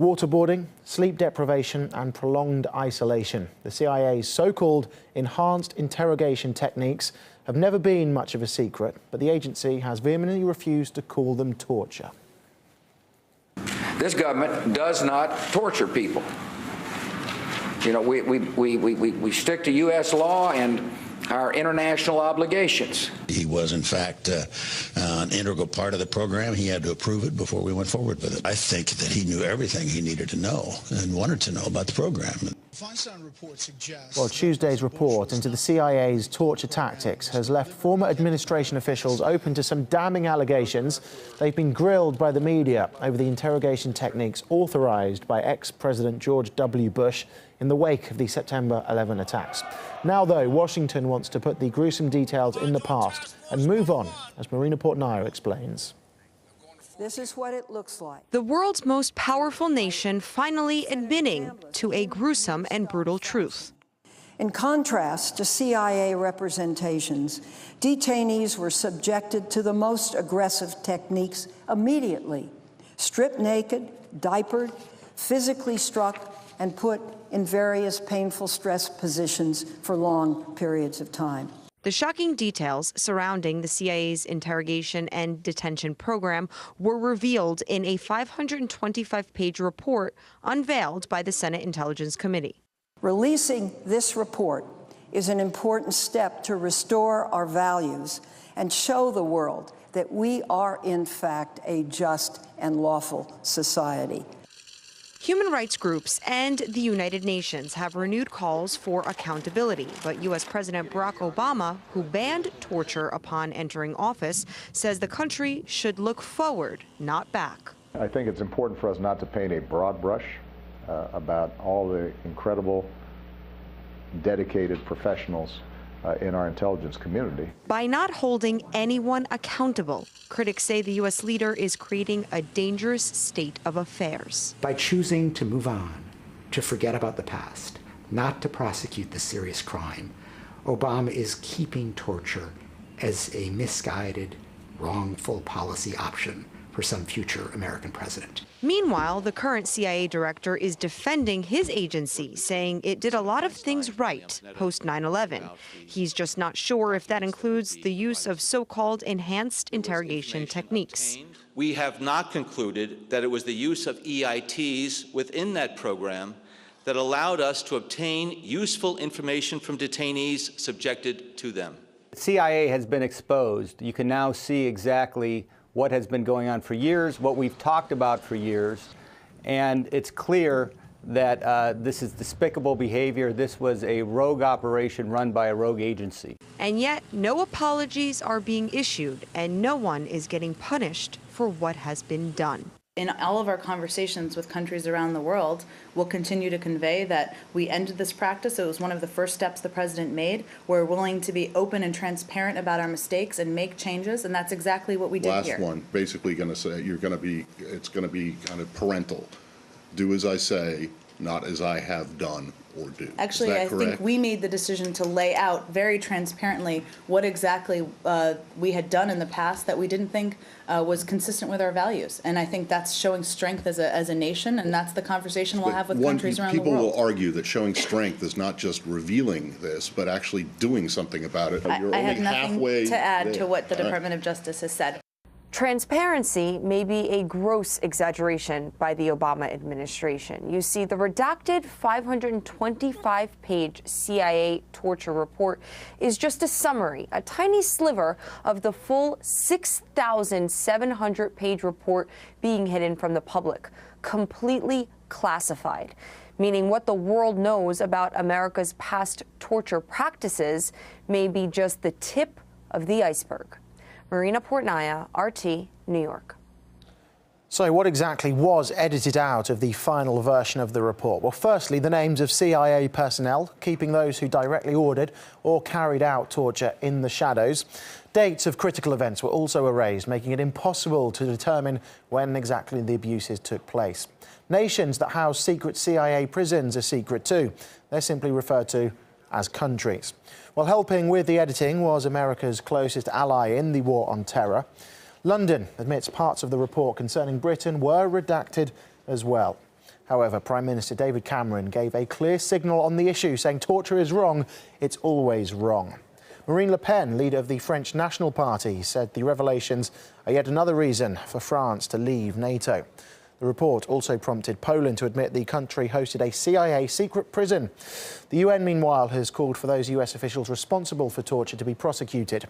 Waterboarding, sleep deprivation and prolonged isolation. The CIA's so-called enhanced interrogation techniques have never been much of a secret, but the agency has vehemently refused to call them torture. This government does not torture people. You know, we stick to U.S. law and our international obligations. He was, in fact, an integral part of the program. He had to approve it before we went forward with it. I think that he knew everything he needed to know and wanted to know about the program. Well, Tuesday's report into the CIA's torture tactics has left former administration officials open to some damning allegations. They've been grilled by the media over the interrogation techniques authorized by ex-President George W. Bush in the wake of the September 11 attacks. Now, though, Washington wants to put the gruesome details in the past and move on, as Marina Portnaio explains. This is what it looks like. The world's most powerful nation finally admitting to a gruesome and brutal truth. In contrast to CIA representations, detainees were subjected to the most aggressive techniques immediately. Stripped naked, diapered, physically struck, and put in various painful stress positions for long periods of time. The shocking details surrounding the CIA's interrogation and detention program were revealed in a 525-page report unveiled by the Senate Intelligence Committee. Releasing this report is an important step to restore our values and show the world that we are, in fact, a just and lawful society. Human rights groups and the United Nations have renewed calls for accountability, but U.S. President Barack Obama, who banned torture upon entering office, says the country should look forward, not back. I think it's important for us not to paint a broad brush about all the incredible, dedicated professionals in our intelligence community. By not holding anyone accountable, critics say the U.S. leader is creating a dangerous state of affairs. By choosing to move on, to forget about the past, not to prosecute the serious crime, Obama is keeping torture as a misguided, wrongful policy option for some future American president. Meanwhile, the current CIA director is defending his agency, saying it did a lot of things right post 9/11. He's just not sure if that includes the use of so-called enhanced interrogation techniques. We have not concluded that it was the use of EITs within that program that allowed us to obtain useful information from detainees subjected to them. The CIA has been exposed. You can now see exactly what has been going on for years, what we've talked about for years, and it's clear that this is despicable behavior. This was a rogue operation run by a rogue agency. And yet, no apologies are being issued, and no one is getting punished for what has been done. In all of our conversations with countries around the world, we'll continue to convey that we ended this practice. It was one of the first steps the president made. We're willing to be open and transparent about our mistakes and make changes, and that's exactly what we did here. Last one, basically going to say it's going to be kind of parental. Do as I say, not as I have done or do. Actually, I think we made the decision to lay out very transparently what exactly we had done in the past that we didn't think was consistent with our values. And I think that's showing strength as a nation, and that's the conversation we'll have with countries around the world. People will argue that showing strength is not just revealing this, but actually doing something about it. I have nothing to add to what the Department of Justice has said. Transparency may be a gross exaggeration by the Obama administration. You see, the redacted 525-page CIA torture report is just a summary, a tiny sliver of the full 6,700-page report being hidden from the public, completely classified, meaning what the world knows about America's past torture practices may be just the tip of the iceberg. Marina Portnaio, RT, New York. So what exactly was edited out of the final version of the report? Well, firstly, the names of CIA personnel, keeping those who directly ordered or carried out torture in the shadows. Dates of critical events were also erased, making it impossible to determine when exactly the abuses took place. Nations that house secret CIA prisons are secret too. They're simply referred to as countries. Well, helping with the editing was America's closest ally in the war on terror. London admits parts of the report concerning Britain were redacted as well. However, Prime Minister David Cameron gave a clear signal on the issue, saying torture is wrong, it's always wrong. Marine Le Pen, leader of the French National Party, said the revelations are yet another reason for France to leave NATO. The report also prompted Poland to admit the country hosted a CIA secret prison. The UN, meanwhile, has called for those US officials responsible for torture to be prosecuted.